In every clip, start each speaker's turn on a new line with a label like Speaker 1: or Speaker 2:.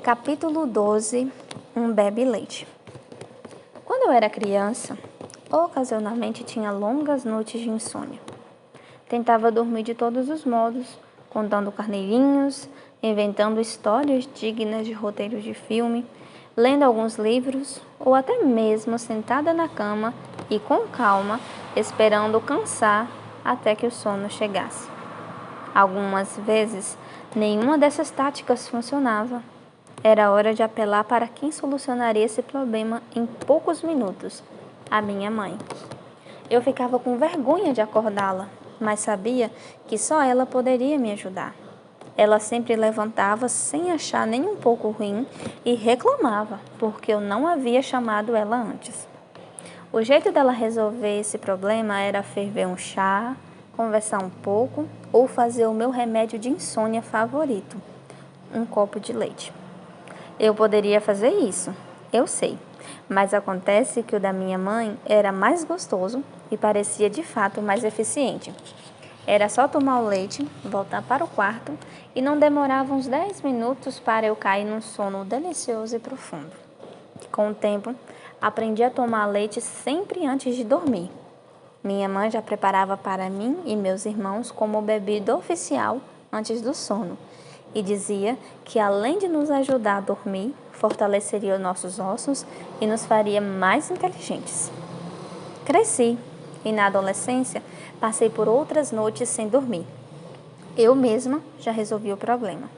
Speaker 1: Capítulo 12. Um bebe leite. Quando eu era criança, ocasionalmente tinha longas noites de insônia. Tentava dormir de todos os modos, contando carneirinhos, inventando histórias dignas de roteiros de filme, lendo alguns livros ou até mesmo sentada na cama e com calma, esperando cansar até que o sono chegasse. Algumas vezes, nenhuma dessas táticas funcionava. Era hora de apelar para quem solucionaria esse problema em poucos minutos, a minha mãe. Eu ficava com vergonha de acordá-la, mas sabia que só ela poderia me ajudar. Ela sempre levantava sem achar nem um pouco ruim e reclamava porque eu não havia chamado ela antes. O jeito dela resolver esse problema era ferver um chá, conversar um pouco ou fazer o meu remédio de insônia favorito, um copo de leite. Eu poderia fazer isso, eu sei, mas acontece que o da minha mãe era mais gostoso e parecia de fato mais eficiente. Era só tomar o leite, voltar para o quarto e não demorava uns 10 minutos para eu cair num sono delicioso e profundo. Com o tempo, aprendi a tomar leite sempre antes de dormir. Minha mãe já preparava para mim e meus irmãos como bebida oficial antes do sono e dizia que, além de nos ajudar a dormir, fortaleceria nossos ossos e nos faria mais inteligentes. Cresci e, na adolescência, passei por outras noites sem dormir. Eu mesma já resolvi o problema.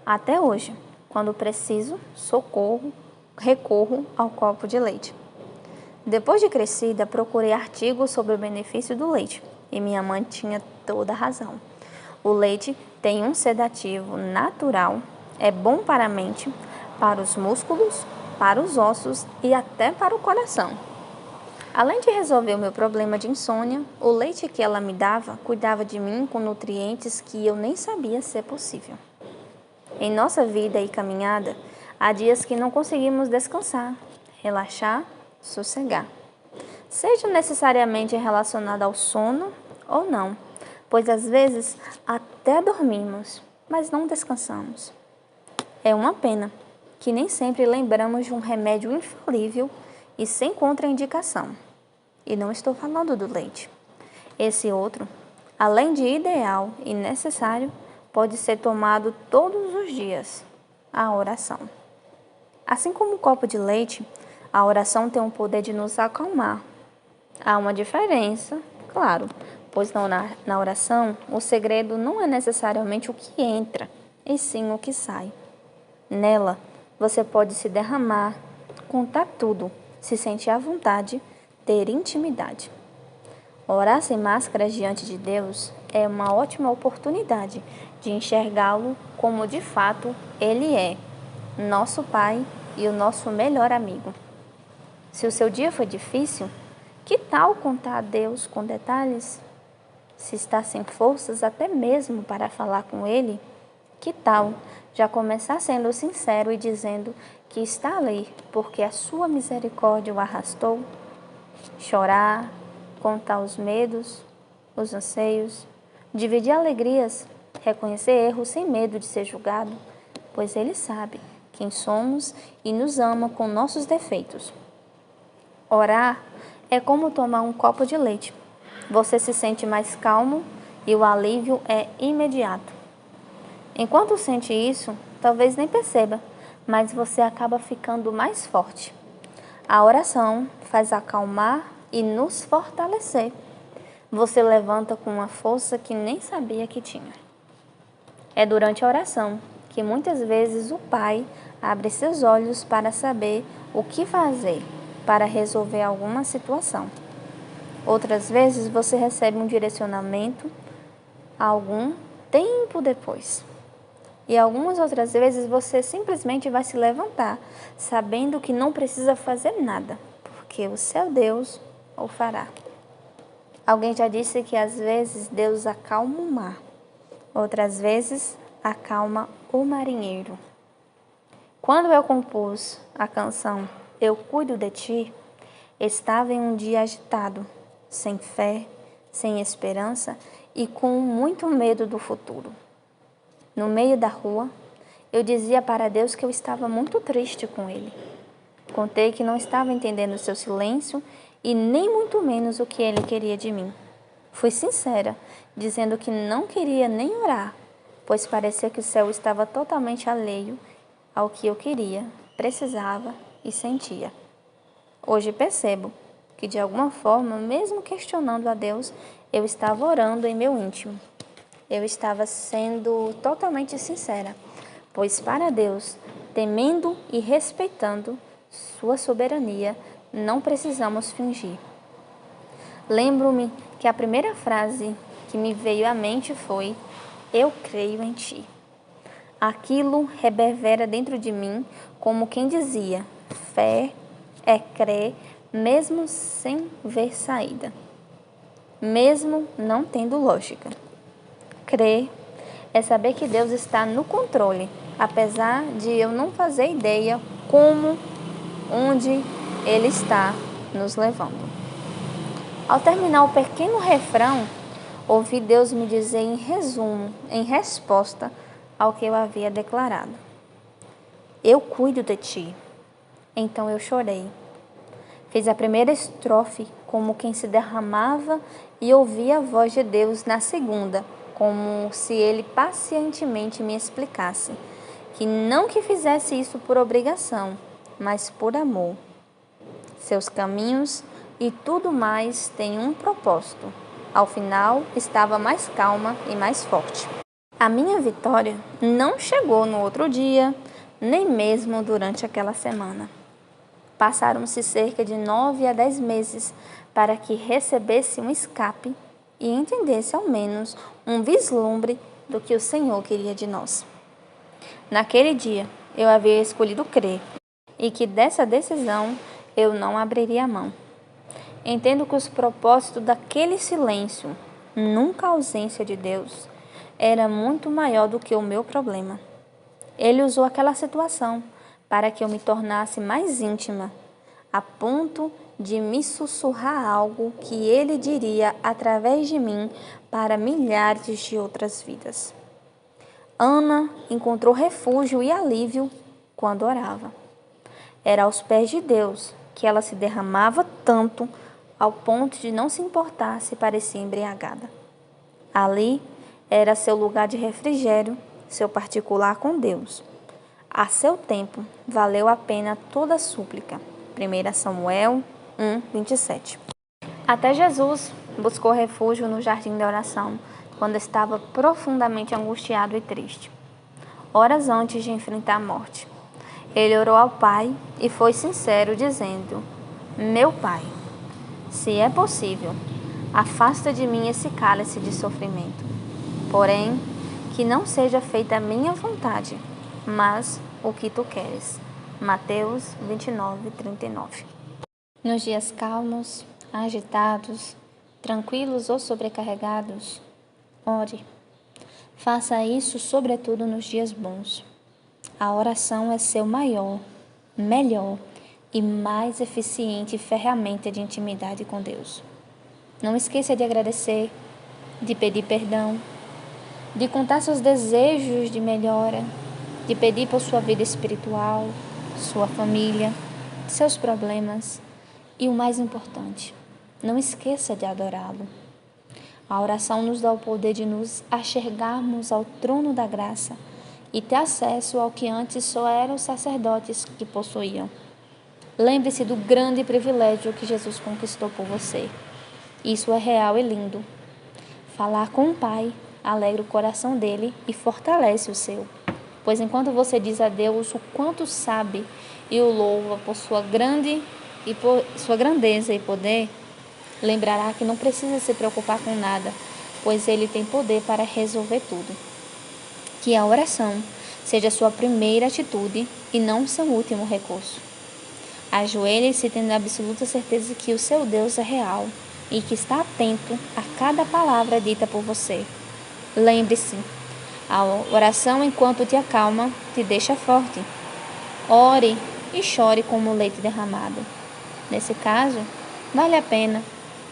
Speaker 1: Até hoje, quando preciso, recorro ao copo de leite. Depois de crescida, procurei artigos sobre o benefício do leite e minha mãe tinha toda a razão. O leite tem um sedativo natural, é bom para a mente, para os músculos, para os ossos e até para o coração. Além de resolver o meu problema de insônia, o leite que ela me dava cuidava de mim com nutrientes que eu nem sabia ser possível. Em nossa vida e caminhada, há dias que não conseguimos descansar, relaxar, sossegar. Seja necessariamente relacionado ao sono ou não, pois às vezes até dormimos, mas não descansamos. É uma pena que nem sempre lembramos de um remédio infalível e sem contraindicação. E não estou falando do leite. Esse outro, além de ideal e necessário, pode ser tomado todos os dias: a oração. Assim como um copo de leite, a oração tem o poder de nos acalmar. Há uma diferença, claro, pois na oração o segredo não é necessariamente o que entra, e sim o que sai. Nela, você pode se derramar, contar tudo, se sentir à vontade, ter intimidade. Orar sem máscaras diante de Deus é uma ótima oportunidade de enxergá-lo como de fato Ele é, nosso Pai e o nosso melhor amigo. Se o seu dia foi difícil, que tal contar a Deus com detalhes? Se está sem forças até mesmo para falar com Ele, que tal já começar sendo sincero e dizendo que está ali porque a sua misericórdia o arrastou? Chorar, contar os medos, os anseios, dividir alegrias, reconhecer erros sem medo de ser julgado, pois Ele sabe quem somos e nos ama com nossos defeitos. Orar é como tomar um copo de leite. Você se sente mais calmo e o alívio é imediato. Enquanto sente isso, talvez nem perceba, mas você acaba ficando mais forte. A oração faz acalmar e nos fortalecer. Você levanta com uma força que nem sabia que tinha. É durante a oração que muitas vezes o Pai abre seus olhos para saber o que fazer para resolver alguma situação. Outras vezes você recebe um direcionamento algum tempo depois. E algumas outras vezes você simplesmente vai se levantar, sabendo que não precisa fazer nada, porque o seu Deus o fará. Alguém já disse que às vezes Deus acalma o mar, outras vezes acalma o marinheiro. Quando eu compus a canção Eu Cuido de Ti, estava em um dia agitado, sem fé, sem esperança e com muito medo do futuro. No meio da rua, Eu dizia para Deus que eu estava muito triste com ele. Contei que não estava entendendo o seu silêncio e nem muito menos o que ele queria de mim. Fui sincera, dizendo que não queria nem orar, pois parecia que o céu estava totalmente alheio ao que eu queria, precisava e sentia. Hoje percebo que, de alguma forma, mesmo questionando a Deus, eu estava orando em meu íntimo. Eu estava sendo totalmente sincera, pois para Deus, temendo e respeitando sua soberania, não precisamos fingir. Lembro-me que a primeira frase que me veio à mente foi: "Eu creio em ti". Aquilo reverbera dentro de mim como quem dizia: fé é crer mesmo sem ver saída, mesmo não tendo lógica. Crer é saber que Deus está no controle, apesar de eu não fazer ideia como, onde Ele está nos levando. Ao terminar o pequeno refrão, ouvi Deus me dizer em resumo, em resposta ao que eu havia declarado: "Eu cuido de ti". Então eu chorei. Fiz a primeira estrofe como quem se derramava e ouvia a voz de Deus na segunda, como se Ele pacientemente me explicasse que não que fizesse isso por obrigação, mas por amor. Seus caminhos e tudo mais têm um propósito. Ao final, estava mais calma e mais forte. A minha vitória não chegou no outro dia, nem mesmo durante aquela semana. Passaram-se cerca de 9 a 10 meses para que recebesse um escape e entendesse ao menos um vislumbre do que o Senhor queria de nós. Naquele dia, eu havia escolhido crer e que dessa decisão eu não abriria a mão. Entendo que os propósitos daquele silêncio, nunca a ausência de Deus, era muito maior do que o meu problema. Ele usou aquela situação para que eu me tornasse mais íntima, a ponto de me sussurrar algo que ele diria através de mim para milhares de outras vidas. Ana encontrou refúgio e alívio quando orava. Era aos pés de Deus que ela se derramava tanto ao ponto de não se importar se parecia embriagada. Ali era seu lugar de refrigério, seu particular com Deus. A seu tempo, valeu a pena toda a súplica. 1 Samuel 1:27. Até Jesus buscou refúgio no jardim da oração, quando estava profundamente angustiado e triste, horas antes de enfrentar a morte. Ele orou ao Pai e foi sincero, dizendo: "Meu Pai, se é possível, afasta de mim esse cálice de sofrimento. Porém, que não seja feita a minha vontade, mas o que tu queres." Mateus 29:39. Nos dias calmos, agitados, tranquilos ou sobrecarregados, ore. Faça isso sobretudo nos dias bons. A oração é seu maior, melhor e mais eficiente ferramenta de intimidade com Deus. Não esqueça de agradecer, de pedir perdão, de contar seus desejos de melhora, de pedir por sua vida espiritual, sua família, seus problemas e o mais importante, não esqueça de adorá-lo. A oração nos dá o poder de nos achegarmos ao trono da graça e ter acesso ao que antes só eram os sacerdotes que possuíam. Lembre-se do grande privilégio que Jesus conquistou por você. Isso é real e lindo. Falar com o Pai alegra o coração dele e fortalece o seu. Pois enquanto você diz a Deus o quanto sabe e o louva por sua grandeza e poder, lembrará que não precisa se preocupar com nada, pois Ele tem poder para resolver tudo. Que a oração seja sua primeira atitude e não seu último recurso. Ajoelhe-se tendo a absoluta certeza que o seu Deus é real e que está atento a cada palavra dita por você. Lembre-se, a oração, enquanto te acalma, te deixa forte. Ore e chore como leite derramado. Nesse caso, vale a pena,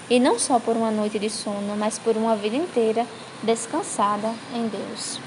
Speaker 1: e não só por uma noite de sono, mas por uma vida inteira descansada em Deus.